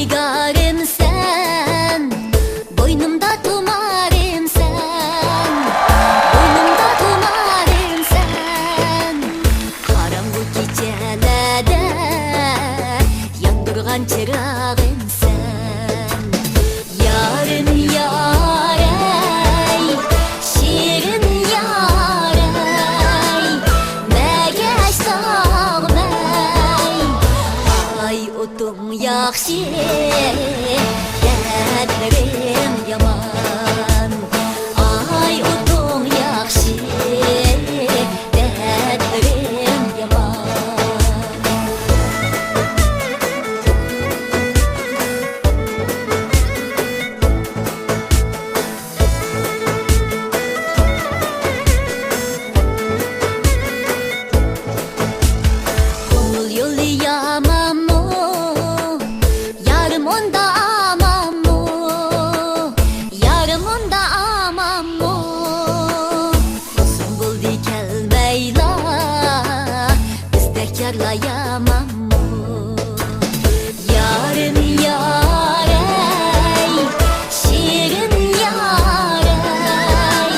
Yadigarım sen, boynumda tumarım sen, boynumda tumarım sen. Karanlık gecelerde yandırgan çırağım sen. Yarım yarey, şirin yarey, megeş sağmay. Ay otum yaxşı, dədlərim yaman. Ay otum yaxşı, dədlərim yaman. Kul yolu yaman mı? Yarım onda aman mı? Yarım onda aman mı? Olsun buldu kelmeyla, biz tekrarlayamam mı? Yarım yarey, şirin yarey,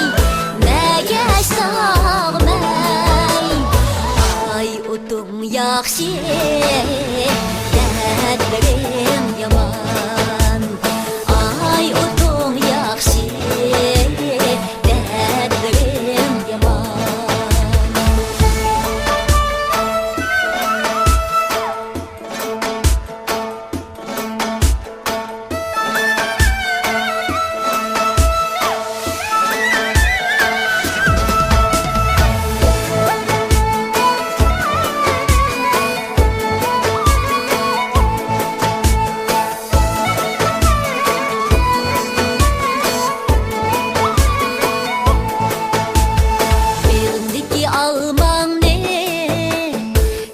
megeş sağmay. Ay otum yaxşı, dədlərim yaman. Ay otum yaxşı, dədlərim yaman. Elimdeki alman ne?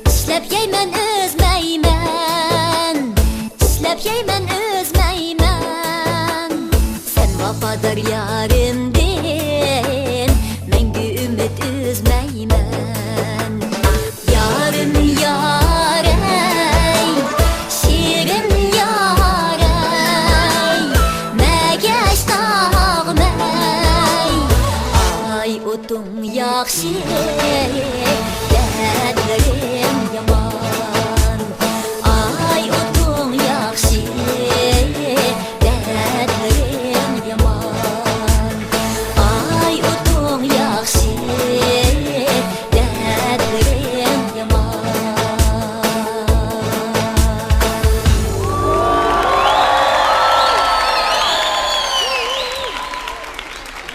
İşlep yeymen özmeymen, İşlep yeymen özmeymen. Sen vafadar yarimdin, mengü ümit üzmeymen. Yarım yarey, şirin yarey, megeş sağmay. Ay otum yaxşı, dədlərim